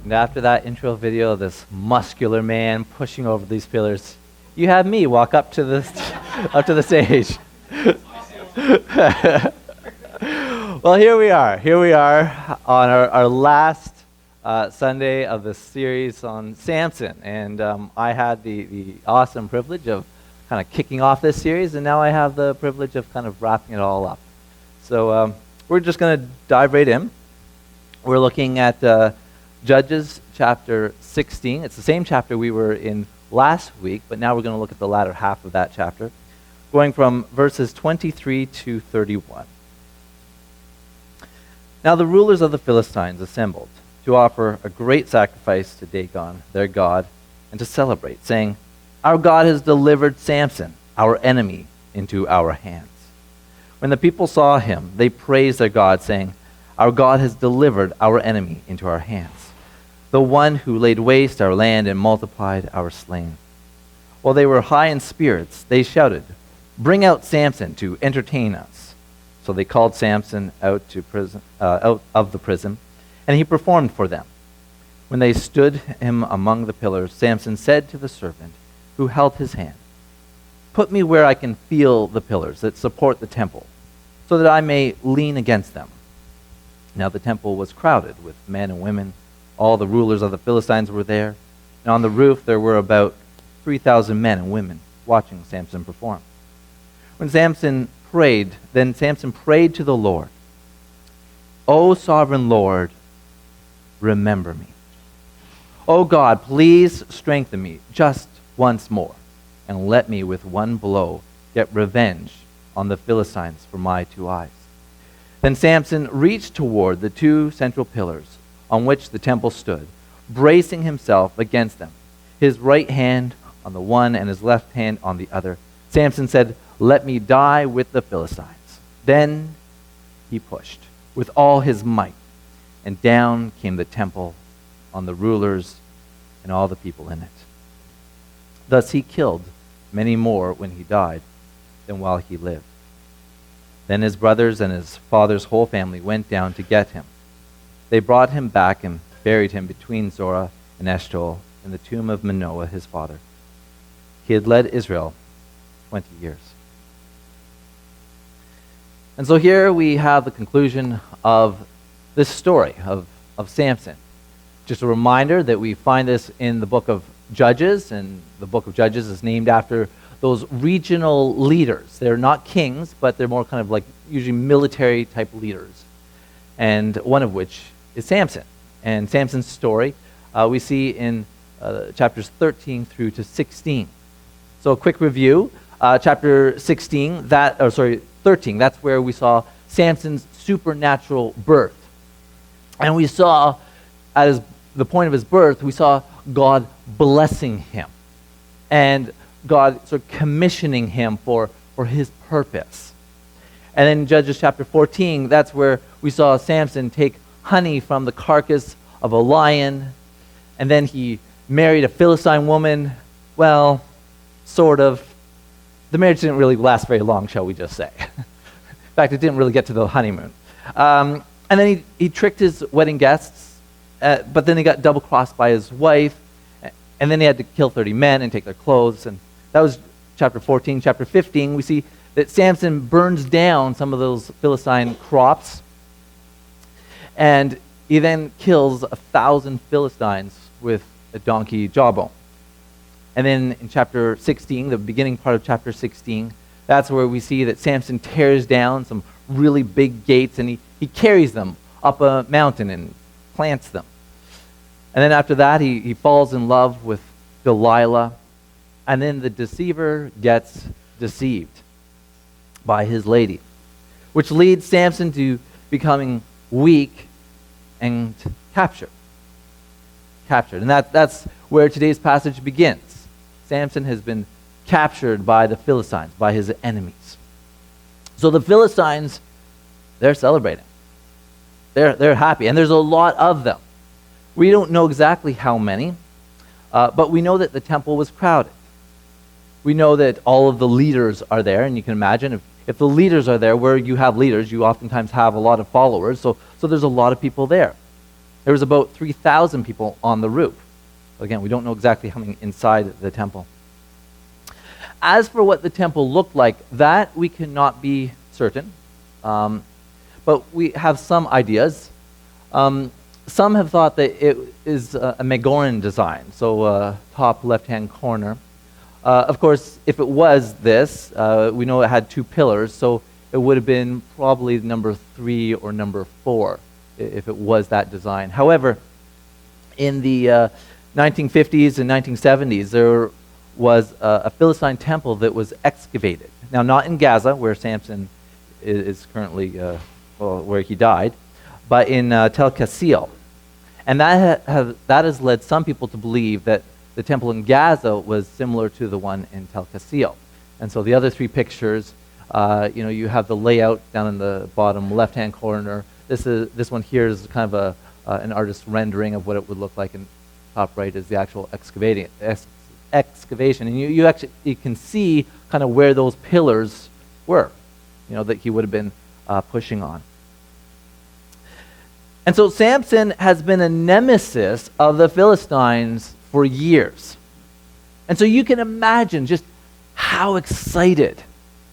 And after that intro video of this muscular man pushing over these pillars, you have me walk up to the up to the stage. Well, here we are. Here we are on our last Sunday of the series on Samson. And I had the awesome privilege of kind of kicking off this series, and now I have the privilege of kind of wrapping it all up. So we're just going to dive right in. We're looking at Judges chapter 16. It's the same chapter we were in last week, but now we're going to look at the latter half of that chapter, going from verses 23 to 31. Now the rulers of the Philistines assembled to offer a great sacrifice to Dagon, their god, and to celebrate, saying, "Our God has delivered Samson, our enemy, into our hands." When the people saw him, they praised their God, saying, "Our God has delivered our enemy into our hands, the one who laid waste our land and multiplied our slain." While they were high in spirits, they shouted, "Bring out Samson to entertain us." So they called Samson out of the prison, and he performed for them. When they stood him among the pillars, Samson said to the servant who held his hand, "Put me where I can feel the pillars that support the temple, so that I may lean against them." Now the temple was crowded with men and women. All the rulers of the Philistines were there. And on the roof there were about 3,000 men and women watching Samson perform. When Samson prayed to the Lord, "O sovereign Lord, remember me. O God, please strengthen me just once more, and let me with one blow get revenge on the Philistines for my 2 eyes." Then Samson reached toward the 2 central pillars on which the temple stood, bracing himself against them, his right hand on the one and his left hand on the other. Samson said, "Let me die with the Philistines." Then he pushed with all his might, and down came the temple on the rulers and all the people in it. Thus he killed many more when he died than while he lived. Then his brothers and his father's whole family went down to get him. They brought him back and buried him between Zorah and Eshtaol in the tomb of Manoah his father. He had led Israel 20 years. And so here we have the conclusion of this story of Samson. Just a reminder that we find this in the book of Judges, and the book of Judges is named after those regional leaders. They're not kings, but they're more kind of like usually military type leaders, and one of which is Samson. And Samson's story we see in chapters 13 through to 16. So a quick review. Chapter 13, that's where we saw Samson's supernatural birth. And we saw, at the point of his birth, we saw God blessing him, and God sort of commissioning him for his purpose. And then in Judges chapter 14, that's where we saw Samson take honey from the carcass of a lion, and then he married a Philistine woman. Well, sort of. The marriage didn't really last very long, shall we just say. In fact, it didn't really get to the honeymoon. And then he tricked his wedding guests, but then he got double-crossed by his wife, and then he had to kill 30 men and take their clothes, and that was chapter 14. Chapter 15, we see that Samson burns down some of those Philistine crops, and he then kills 1,000 Philistines with a donkey jawbone. And then in chapter 16, the beginning part of chapter 16, that's where we see that Samson tears down some really big gates, and he carries them up a mountain and plants them. And then after that, he falls in love with Delilah, and then the deceiver gets deceived by his lady, which leads Samson to becoming weak and captured. And that's where today's passage begins. Samson has been captured by the Philistines, by his enemies. So the Philistines, they're celebrating. They're happy, and there's a lot of them. We don't know exactly how many, but we know that the temple was crowded. We know that all of the leaders are there, and you can imagine if the leaders are there, where you have leaders, you oftentimes have a lot of followers, so there's a lot of people there. There was about 3,000 people on the roof. Again, we don't know exactly how many inside the temple. As for what the temple looked like, that we cannot be certain, but we have some ideas. Some have thought that it is a Megoran design, so top left-hand corner. Of course, if it was this, we know it had 2 pillars, so it would have been probably number 3 or number 4 if it was that design. However, in the 1950s and 1970s, there was a Philistine temple that was excavated. Now, not in Gaza, where Samson is currently, where he died, but in Tel Qasil. And that has led some people to believe that the temple in Gaza was similar to the one in Tel Qasil. And so the other 3 pictures, you have the layout down in the bottom left-hand corner. This one here is kind of an artist's rendering of what it would look like, and top right is the actual excavation. And you can see kind of where those pillars were, that he would have been pushing on. And so Samson has been a nemesis of the Philistines for years. And so you can imagine just how excited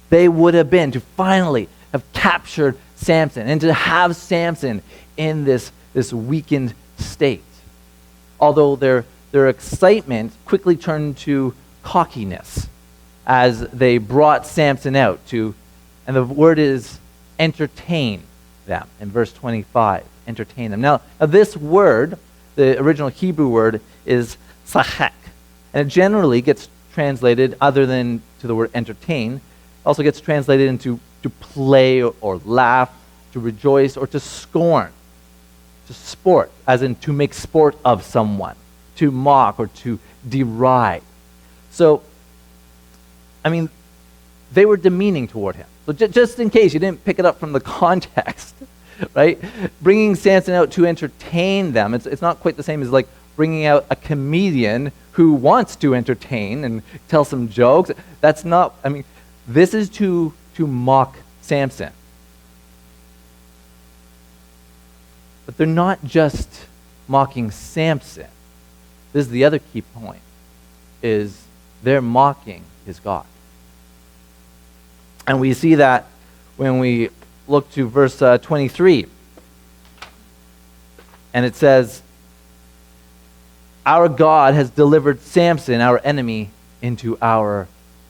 they would have been to finally have captured Samson and to have Samson in this weakened state. Although their excitement quickly turned to cockiness as they brought Samson out to, and the word is entertain them in verse 25. Entertain them. Now this word, the original Hebrew word, is sachek, and it generally gets translated, other than to the word entertain, also gets translated into to play or laugh, to rejoice, or to scorn, to sport, as in to make sport of someone, to mock or to deride. So, they were demeaning toward him. So just in case you didn't pick it up from the context, right? Bringing Samson out to entertain them, it's not quite the same as like bringing out a comedian who wants to entertain and tell some jokes. That's not, this is to mock Samson. But they're not just mocking Samson. This is the other key point, is they're mocking his God. And we see that when we look to verse 23. And it says, our God has delivered Samson, our enemy, into our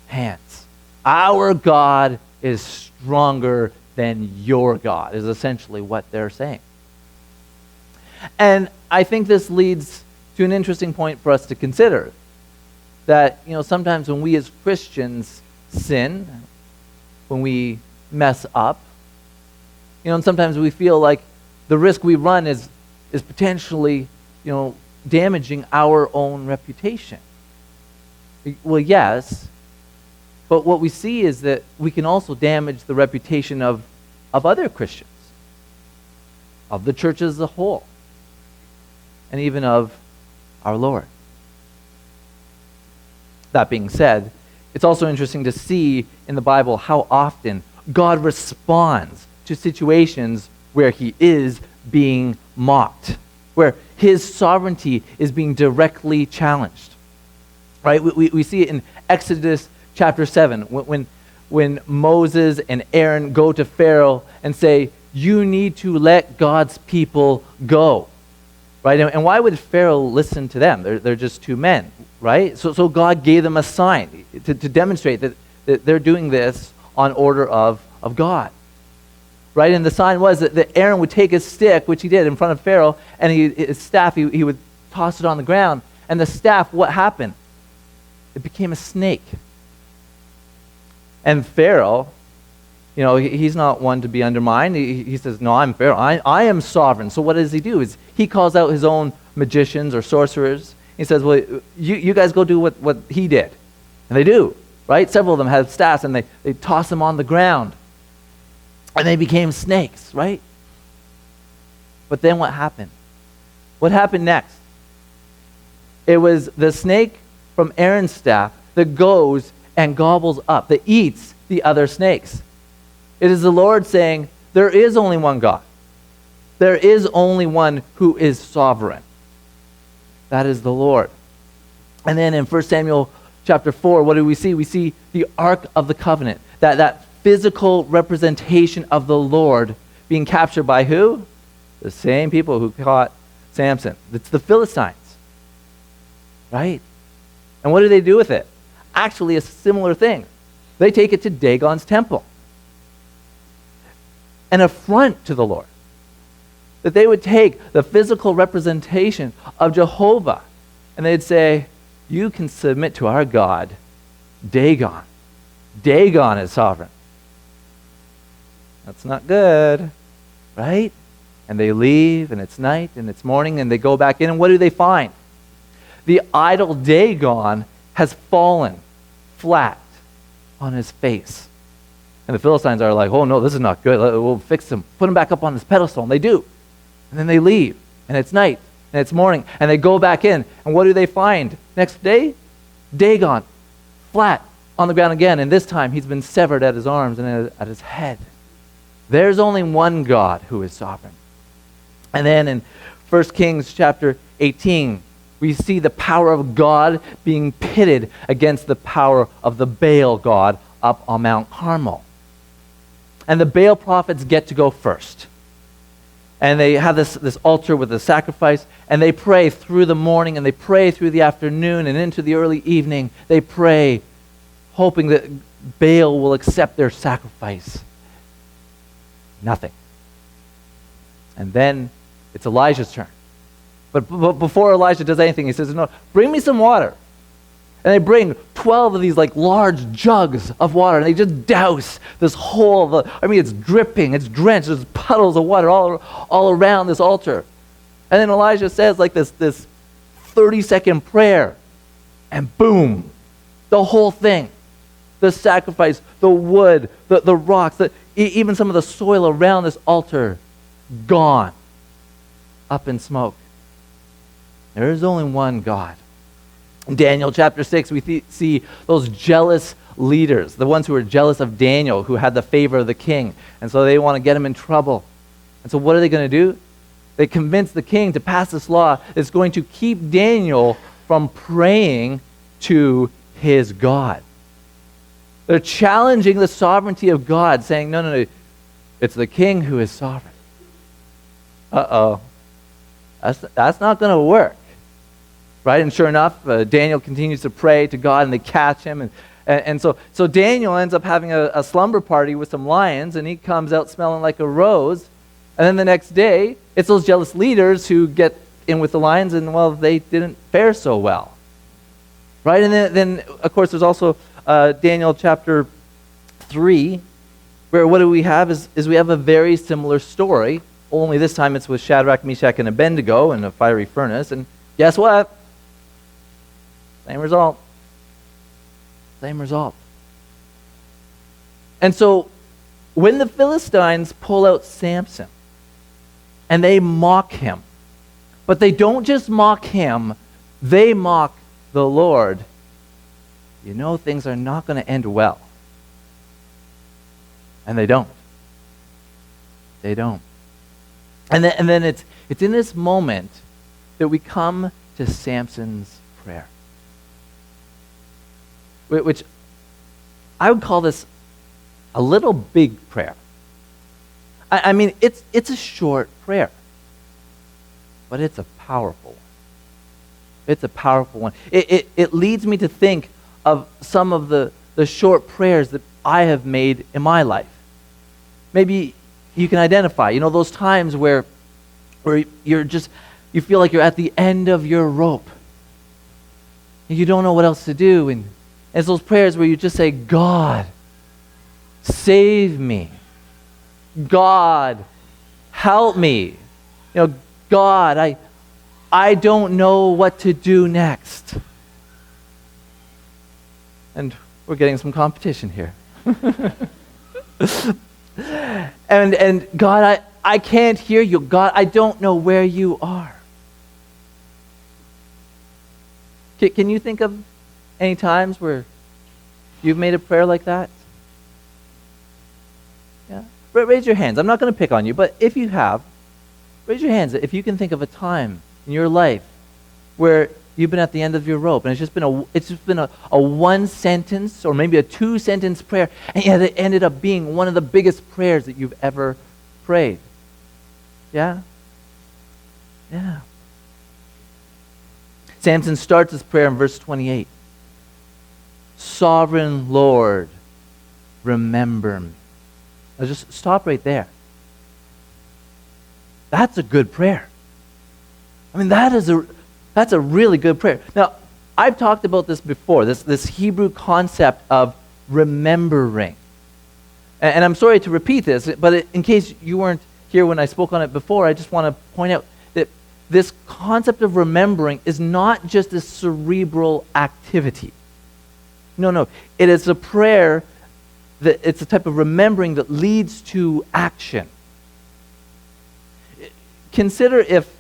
hands. Our God is stronger than your God, is essentially what they're saying. And I think this leads to an interesting point for us to consider. That, sometimes when we as Christians sin, when we mess up, and sometimes we feel like the risk we run is potentially, damaging our own reputation. Well, yes, but what we see is that we can also damage the reputation of other Christians, of the church as a whole, and even of our Lord. That being said, it's also interesting to see in the Bible how often God responds to situations where he is being mocked, where his sovereignty is being directly challenged. Right? We see it in Exodus chapter 7, when Moses and Aaron go to Pharaoh and say, you need to let God's people go. Right? And why would Pharaoh listen to them? They're just 2 men, right? So God gave them a sign to demonstrate that they're doing this on order of God. Right? And the sign was that Aaron would take his stick, which he did in front of Pharaoh, and his staff, he would toss it on the ground. And the staff, what happened? It became a snake. And Pharaoh, he's not one to be undermined. He says, no, I'm Pharaoh. I am sovereign. So what does he do? Is he calls out his own magicians or sorcerers. He says, well, you guys go do what he did. And they do, right? Several of them had staffs, and they toss them on the ground. And they became snakes, right? But then what happened? What happened next? It was the snake from Aaron's staff that goes and gobbles up, that eats the other snakes. It is the Lord saying, there is only one God. There is only one who is sovereign. That is the Lord. And then in 1 Samuel chapter 4, what do we see? We see the Ark of the Covenant, that physical representation of the Lord being captured by who? The same people who caught Samson. It's the Philistines, right? And what do they do with it? Actually, a similar thing. They take it to Dagon's temple. An affront to the Lord. That they would take the physical representation of Jehovah and they'd say, you can submit to our God, Dagon. Dagon is sovereign. That's not good, right? And they leave, and it's night, and it's morning, and they go back in, and what do they find? The idol Dagon has fallen flat on his face. And the Philistines are like, oh no, this is not good. We'll fix him. Put him back up on this pedestal. And they do. And then they leave. And it's night. And it's morning. And they go back in. And what do they find? Next day, Dagon, flat on the ground again. And this time he's been severed at his arms and at his head. There's only one God who is sovereign. And then in 1 Kings chapter 18, we see the power of God being pitted against the power of the Baal god up on Mount Carmel. And the Baal prophets get to go first. And they have this altar with a sacrifice, and they pray through the morning, and they pray through the afternoon, and into the early evening. They pray, hoping that Baal will accept their sacrifice. Nothing. And then it's Elijah's turn. But before Elijah does anything, he says, no, bring me some water. And they bring 12 of these like large jugs of water, and they just douse this whole, it's dripping, it's drenched, there's puddles of water all around this altar. And then Elijah says like this 30-second prayer, and boom, the whole thing, the sacrifice, the wood, the rocks, even some of the soil around this altar, gone, up in smoke. There is only one God. In Daniel chapter 6, we see those jealous leaders, the ones who were jealous of Daniel, who had the favor of the king. And so they want to get him in trouble. And so what are they going to do? They convince the king to pass this law that's going to keep Daniel from praying to his God. They're challenging the sovereignty of God, saying, no, it's the king who is sovereign. Uh-oh. That's not going to work. Right? And sure enough, Daniel continues to pray to God, and they catch him. And so Daniel ends up having a slumber party with some lions, and he comes out smelling like a rose. And then the next day, it's those jealous leaders who get in with the lions, and, well, they didn't fare so well. Right? And then of course, there's also Daniel chapter 3, where what do we have is we have a very similar story, only this time it's with Shadrach, Meshach, and Abednego in a fiery furnace. And guess what? Same result. Same result. And so when the Philistines pull out Samson and they mock him, but they don't just mock him, they mock the Lord, you know things are not going to end well. And they don't. They don't. And then it's in this moment that we come to Samson's prayer, which I would call this a little big prayer. I mean, it's a short prayer, but it's a powerful one. It's a powerful one. It leads me to think of some of the short prayers that I have made in my life. Maybe you can identify, those times where you feel like you're at the end of your rope. And you don't know what else to do. And it's those prayers where you just say, God, save me. God, help me. God, I don't know what to do next. And we're getting some competition here. And God, I can't hear you. God, I don't know where you are. Can you think of any times where you've made a prayer like that? Yeah. Raise your hands. I'm not going to pick on you, but if you have, Raise your hands if you can think of a time in your life where you've been at the end of your rope, and it's just been a one sentence or maybe a 2-sentence prayer, and yet it ended up being one of the biggest prayers that you've ever prayed. Yeah? Yeah. Samson starts his prayer in verse 28. Sovereign Lord, remember me. Now just stop right there. That's a good prayer. I mean, that's a really good prayer. Now, I've talked about this before, this Hebrew concept of remembering. And I'm sorry to repeat this, but in case you weren't here when I spoke on it before, I just want to point out that this concept of remembering is not just a cerebral activity. No. It is a prayer that it's a type of remembering that leads to action. Consider if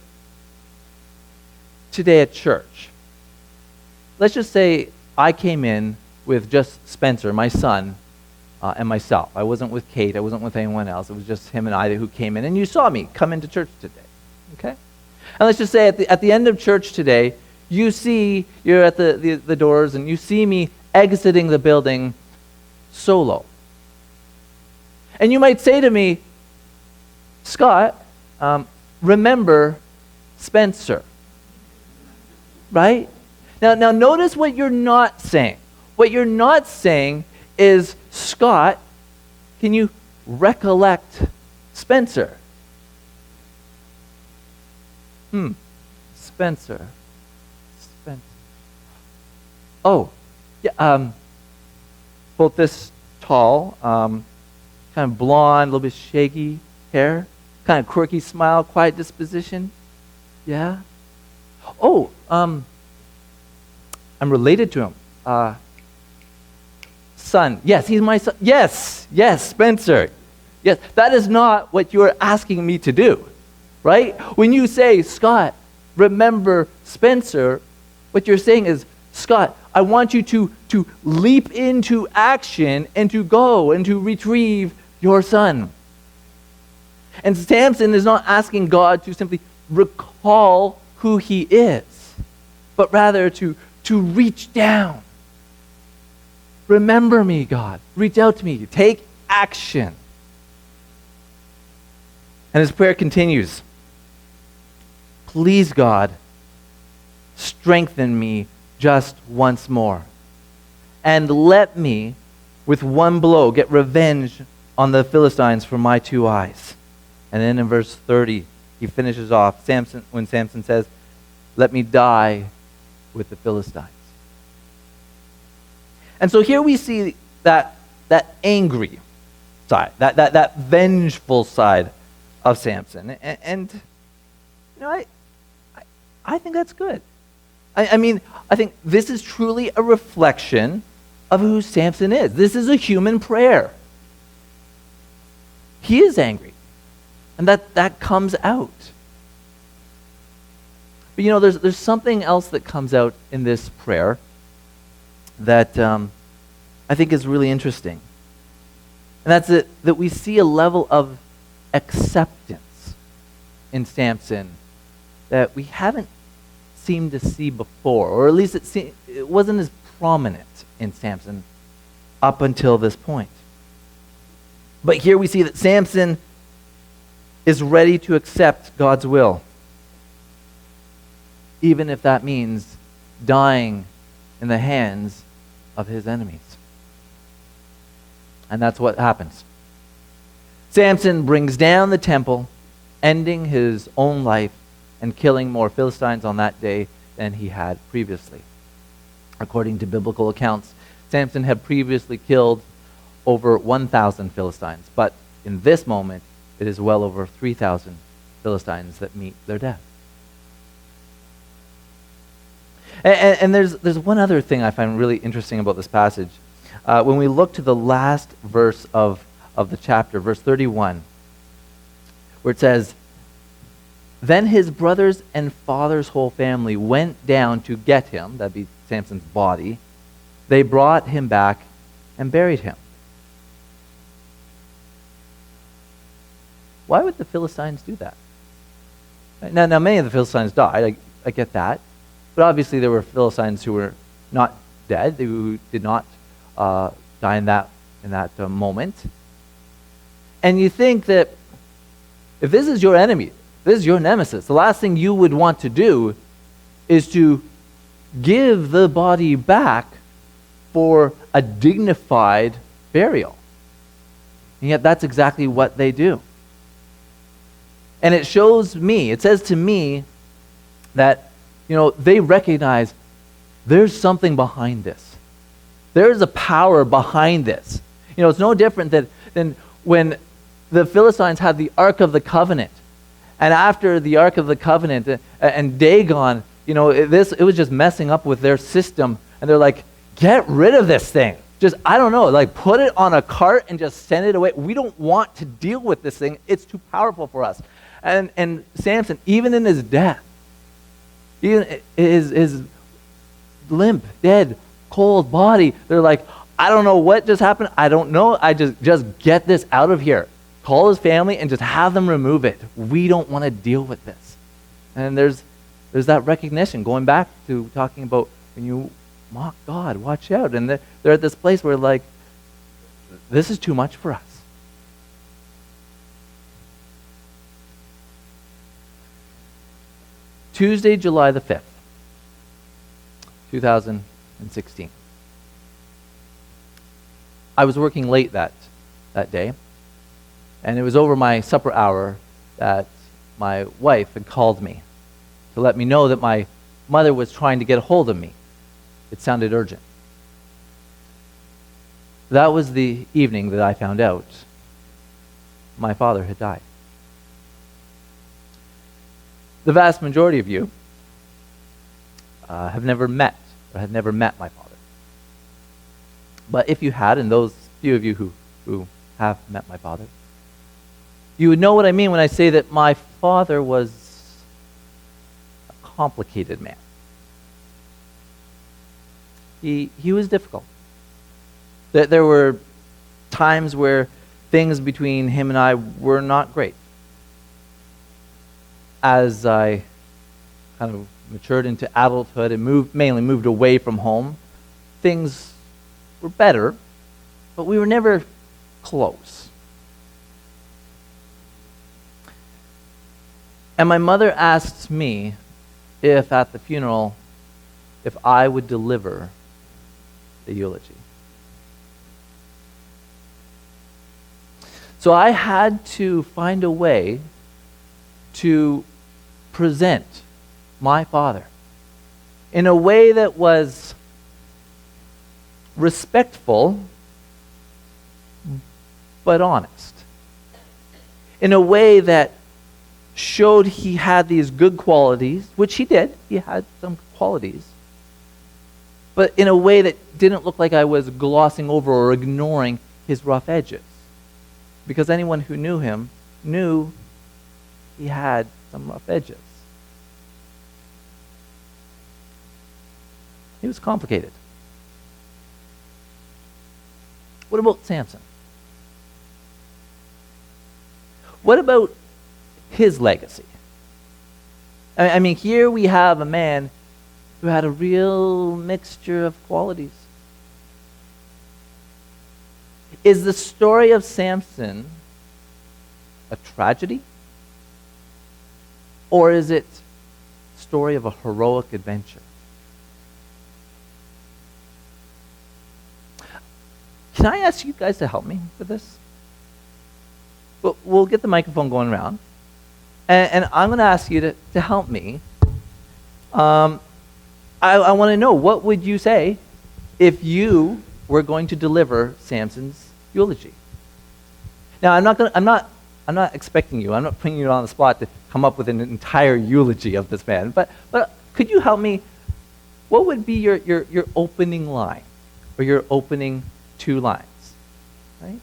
today at church, let's just say I came in with just Spencer, my son, and myself. I wasn't with Kate. I wasn't with anyone else. It was just him and I who came in. And you saw me come into church today. Okay? And let's just say at the end of church today, you're at the doors and you see me exiting the building solo. And you might say to me, Scott, remember Spencer. Right? Now notice what you're not saying. What you're not saying is, Scott, can you recollect Spencer? Spencer. Oh, yeah, about this tall, kind of blonde, a little bit shaggy hair, kind of quirky smile, quiet disposition. Yeah? Oh, I'm related to him. Son. Yes, he's my son. Yes, Spencer. Yes, that is not what you're asking me to do, right? When you say, Scott, remember Spencer, what you're saying is, Scott, I want you to leap into action and to go and to retrieve your son. And Samson is not asking God to simply recall who he is, but rather to reach down. Remember me, God. Reach out to me. Take action. And his prayer continues. Please, God, strengthen me just once more. And let me, with one blow, get revenge on the Philistines for my 2 eyes. And then in verse 30, he finishes off when Samson says, let me die with the Philistines. And so here we see that angry side, that vengeful side of Samson. And you know, I think that's good. I mean, I think this is truly a reflection of who Samson is. This is a human prayer. He is angry. And that comes out. But you know, there's something else that comes out in this prayer that I think is really interesting. And that's that we see a level of acceptance in Samson that we haven't seemed to see before, or at least it wasn't as prominent in Samson up until this point. But here we see that Samson is ready to accept God's will, even if that means dying in the hands of his enemies. And that's what happens. Samson brings down the temple, ending his own life and killing more Philistines on that day than he had previously. According to biblical accounts, Samson had previously killed over 1,000 Philistines, but in this moment, it is well over 3,000 Philistines that meet their death. And there's one other thing I find really interesting about this passage. When we look to the last verse of the chapter, verse 31, where it says, then his brothers and father's whole family went down to get him, that'd be Samson's body. They brought him back and buried him. Why would the Philistines do that? Now many of the Philistines died. I get that. But obviously there were Philistines who were not dead, who did not die in that moment. And you think that if this is your enemy, this is your nemesis, the last thing you would want to do is to give the body back for a dignified burial. And yet that's exactly what they do. And it shows me, it says to me that, they recognize there's something behind this. There's a power behind this. It's no different than when the Philistines had the Ark of the Covenant. And after the Ark of the Covenant and Dagon, it was just messing up with their system. And they're like, get rid of this thing. Just, I don't know, put it on a cart and just send it away. We don't want to deal with this thing. It's too powerful for us. And Samson, even in his death, even his limp, dead, cold body, they're like, I don't know what just happened. I don't know. I just get this out of here. Call his family and just have them remove it. We don't want to deal with this. And there's that recognition, going back to talking about when you mock God, watch out. And they're at this place where this is too much for us. Tuesday, July the 5th, 2016. I was working late that day, and it was over my supper hour that my wife had called me to let me know that my mother was trying to get a hold of me. It sounded urgent. That was the evening that I found out my father had died. The vast majority of you have never met or had never met my father. But if you had, and those few of you who have met my father, you would know what I mean when I say that my father was a complicated man. He was difficult. There were times where things between him and I were not great. As I kind of matured into adulthood and mainly moved away from home, things were better, but we were never close. And my mother asked me if at the funeral, if I would deliver the eulogy. So I had to find a way to present my father in a way that was respectful but honest. In a way that showed he had these good qualities, which he did. He had some qualities. But in a way that didn't look like I was glossing over or ignoring his rough edges. Because anyone who knew him knew he had some rough edges. He was complicated. What about Samson? What about his legacy? I mean, here we have a man who had a real mixture of qualities. Is the story of Samson a tragedy? Or is it a story of a heroic adventure? Can I ask you guys to help me with this? We'll get the microphone going around. And I'm going to ask you to help me. I want to know, what would you say if you were going to deliver Samson's eulogy? Now, I'm not expecting you. I'm not putting you on the spot to come up with an entire eulogy of this man. But could you help me? What would be your opening line, or your opening 2 lines? Right?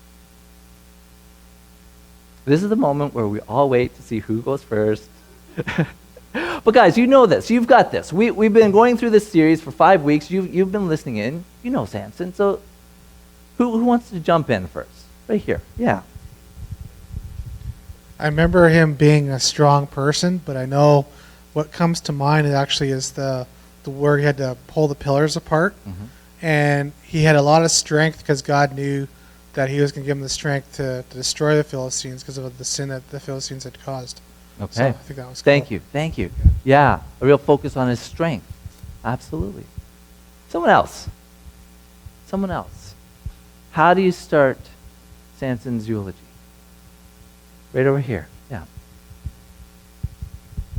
This is the moment where we all wait to see who goes first. But guys, you know this. You've got this. We've been going through this series for 5 weeks. You've been listening in. You know Samson. So who wants to jump in first? Right here. Yeah. I remember him being a strong person, but I know what comes to mind actually is the where he had to pull the pillars apart, and he had a lot of strength because God knew that he was going to give him the strength to destroy the Philistines because of the sin that the Philistines had caused. Okay. So I think that was cool. Thank you. Yeah, a real focus on his strength. Absolutely. Someone else. How do you start Samson's eulogy? Right over here. Yeah.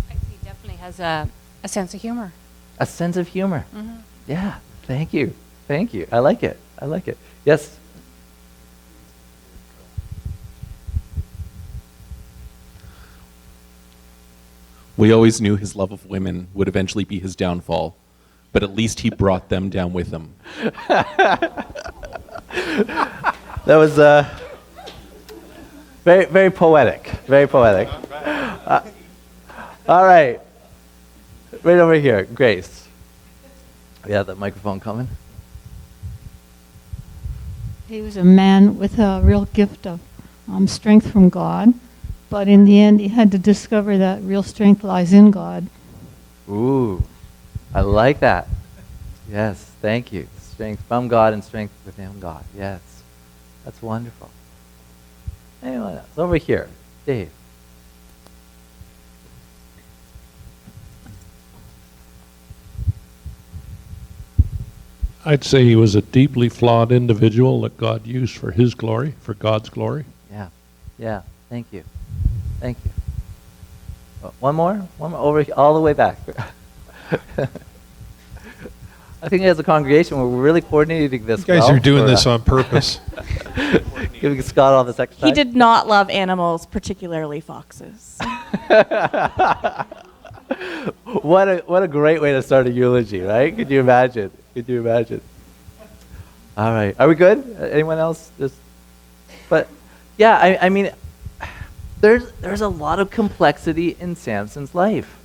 I see he definitely has a sense of humor. A sense of humor. Mm-hmm. Yeah. Thank you. I like it. Yes. We always knew his love of women would eventually be his downfall, but at least he brought them down with him. That was very, very poetic. All right. Right over here, Grace. We have that microphone coming. He was a man with a real gift of strength from God, but in the end he had to discover that real strength lies in God. Ooh, I like that. Yes, thank you. Strength from God and strength within God. Yes, that's wonderful. Anyone else? Over here, Dave. I'd say he was a deeply flawed individual that God used for his glory, for God's glory. Yeah, thank you. One more over all the way back. I think as a congregation, we're really coordinating this. You guys are doing this on purpose. Giving Scott all this extra time. He did not love animals, particularly foxes. What a great way to start a eulogy, right? Could you imagine? All right, are we good? Anyone else? But yeah, I mean, there's a lot of complexity in Samson's life,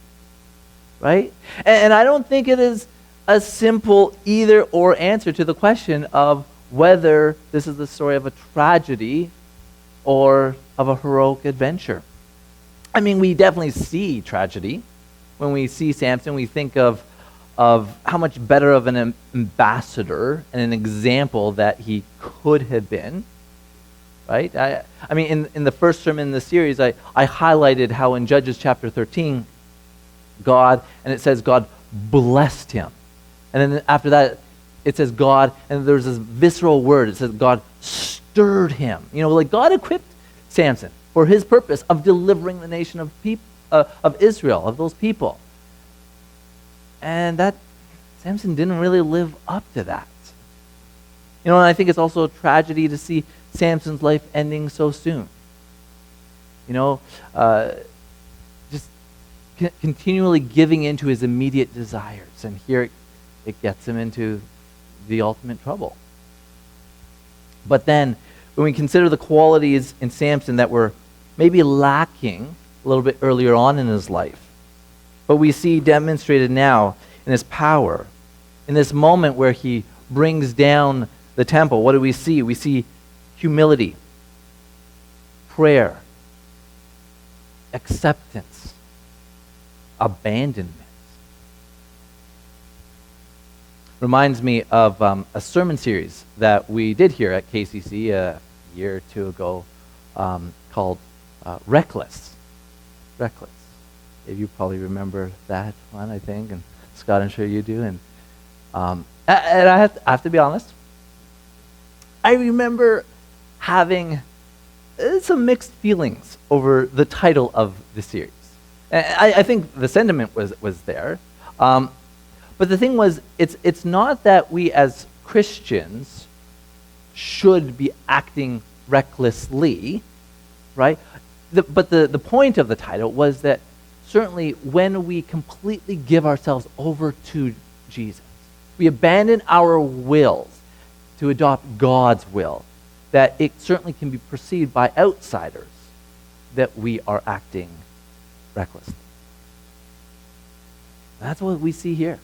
right? And I don't think it is a simple either or answer to the question of whether this is the story of a tragedy or of a heroic adventure. I mean, we definitely see tragedy. When we see Samson, we think of how much better of an ambassador and an example that he could have been, right? I mean, in the first sermon in the series, I highlighted how in Judges chapter 13, it says God blessed him. And then after that, it says God, and there's this visceral word, it says God stirred him. Like God equipped Samson for his purpose of delivering the nation of Israel, of those people. And that Samson didn't really live up to that. And I think it's also a tragedy to see Samson's life ending so soon. Just continually giving into his immediate desires. And here it gets him into the ultimate trouble. But then, when we consider the qualities in Samson that were maybe lacking a little bit earlier on in his life, but we see demonstrated now in his power, in this moment where he brings down the temple, what do we see? We see humility, prayer, acceptance, abandonment. Reminds me of a sermon series that we did here at KCC a year or two ago called Reckless. You probably remember that one, I think, and Scott, I'm sure you do. And I have to be honest, I remember having some mixed feelings over the title of the series. I think the sentiment was there. But the thing was, it's not that we as Christians should be acting recklessly, right? But the point of the title was that certainly when we completely give ourselves over to Jesus, we abandon our wills to adopt God's will, that it certainly can be perceived by outsiders that we are acting recklessly. That's what we see here.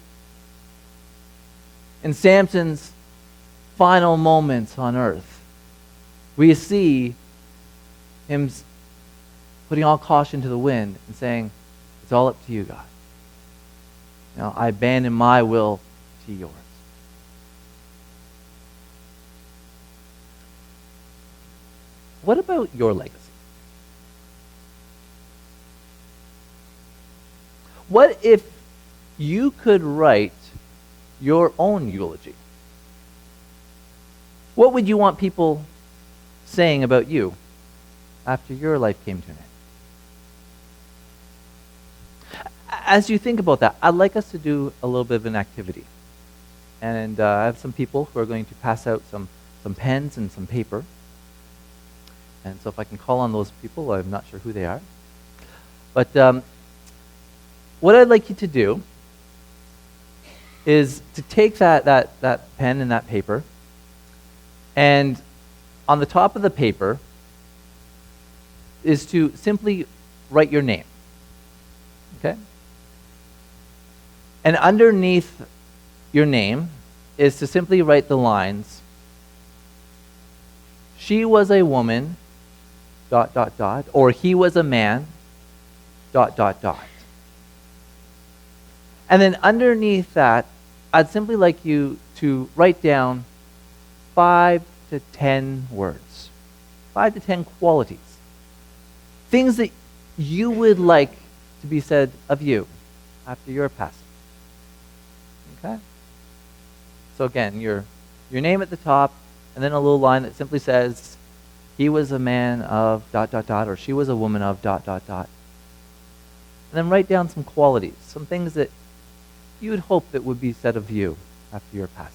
In Samson's final moments on earth, we see him putting all caution to the wind and saying, it's all up to you, God. I abandon my will to yours. What about your legacy? What if you could write your own eulogy? What would you want people saying about you after your life came to an end? As you think about that, I'd like us to do a little bit of an activity. And I have some people who are going to pass out some pens and some paper. And so if I can call on those people, I'm not sure who they are. But what I'd like you to do is to take that pen and that paper, and on the top of the paper is to simply write your name. Okay? And underneath your name is to simply write the lines, she was a woman, ... or he was a man, ... And then underneath that, I'd simply like you to write down 5 to 10 words, 5 to 10 qualities, things that you would like to be said of you after your passing. Okay? So again, your name at the top, and then a little line that simply says, he was a man of ... or she was a woman of ... And then write down some qualities, some things that you would hope that would be said of you after your passing.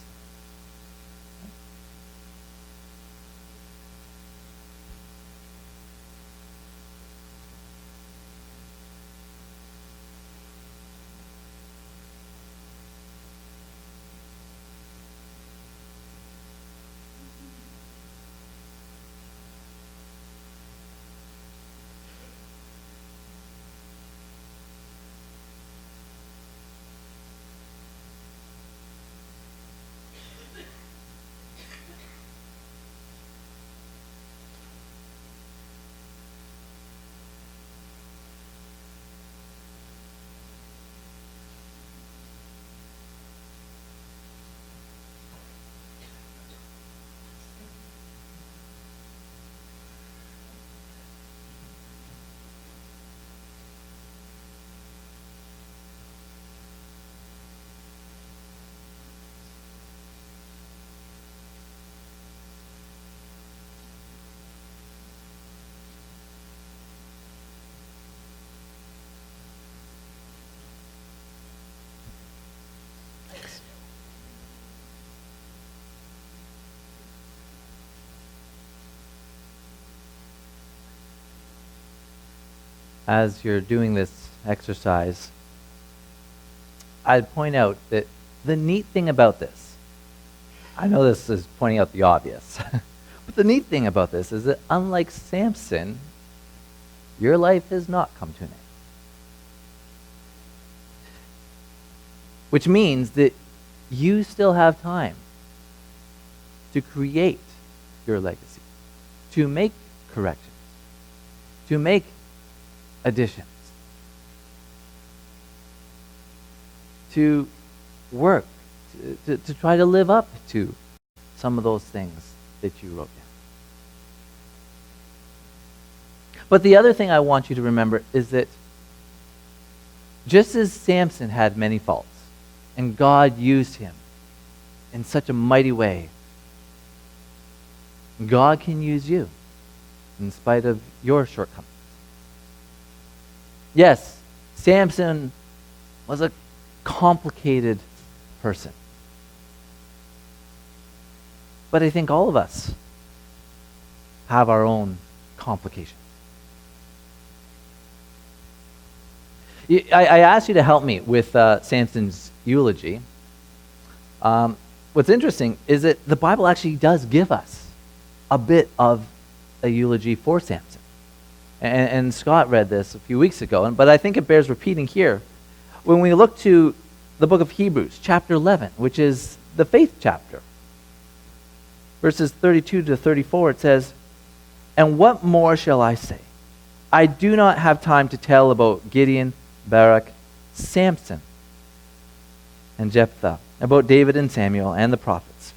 As you're doing this exercise, I'd point out that the neat thing about this, I know this is pointing out the obvious, but the neat thing about this is that unlike Samson, your life has not come to an end. Which means that you still have time to create your legacy, to make corrections, to make additions, to work, to try to live up to some of those things that you wrote down. But the other thing I want you to remember is that just as Samson had many faults, and God used him in such a mighty way, God can use you in spite of your shortcomings. Yes, Samson was a complicated person. But I think all of us have our own complications. I asked you to help me with Samson's eulogy. What's interesting is that the Bible actually does give us a bit of a eulogy for Samson. And Scott read this a few weeks ago, but I think it bears repeating here. When we look to the book of Hebrews, chapter 11, which is the faith chapter, verses 32 to 34, it says, "And what more shall I say? I do not have time to tell about Gideon, Barak, Samson, and Jephthah, about David and Samuel and the prophets,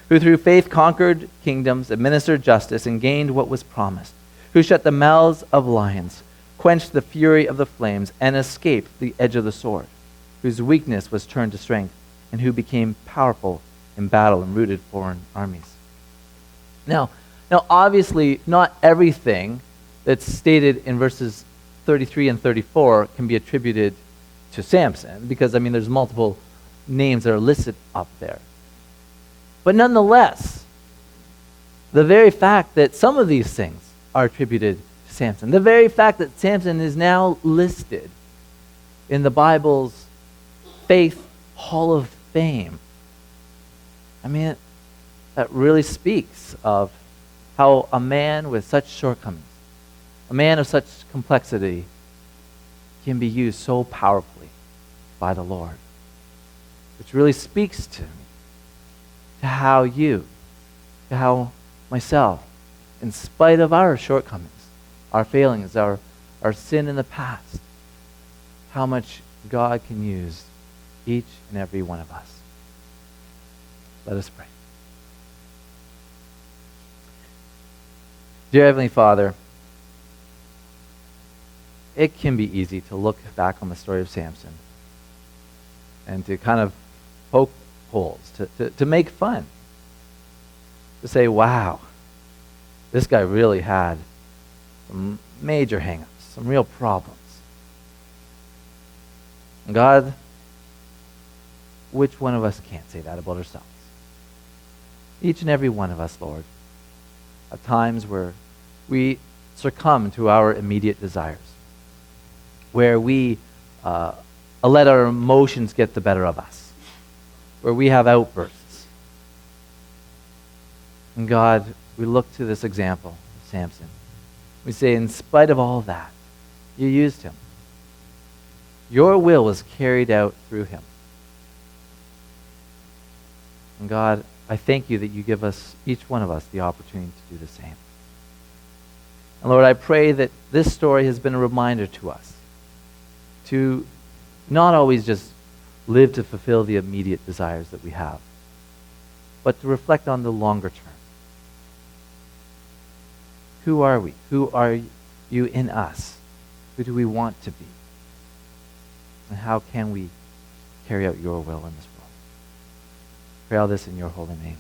who through faith conquered kingdoms, administered justice, and gained what was promised, who shut the mouths of lions, quenched the fury of the flames, and escaped the edge of the sword, whose weakness was turned to strength, and who became powerful in battle and routed foreign armies. Now, obviously, not everything that's stated in verses 33 and 34 can be attributed to Samson, because, there's multiple names that are listed up there. But nonetheless, the very fact that some of these things are attributed to Samson, the very fact that Samson is now listed in the Bible's Faith Hall of Fame, that really speaks of how a man with such shortcomings, a man of such complexity, can be used so powerfully by the Lord. Which really speaks to how how myself, in spite of our shortcomings, our failings, our sin in the past, how much God can use each and every one of us. Let us pray. Dear Heavenly Father, it can be easy to look back on the story of Samson and to kind of poke holes, to make fun, to say, wow, this guy really had some major hang-ups, some real problems. And God, which one of us can't say that about ourselves? Each and every one of us, Lord, at times where we succumb to our immediate desires, where we let our emotions get the better of us, where we have outbursts. And God, we look to this example of Samson. We say, in spite of all that, you used him. Your will was carried out through him. And God, I thank you that you give us, each one of us, the opportunity to do the same. And Lord, I pray that this story has been a reminder to us to not always just live to fulfill the immediate desires that we have, but to reflect on the longer term. Who are we? Who are you in us? Who do we want to be? And how can we carry out your will in this world? Pray all this in your holy name.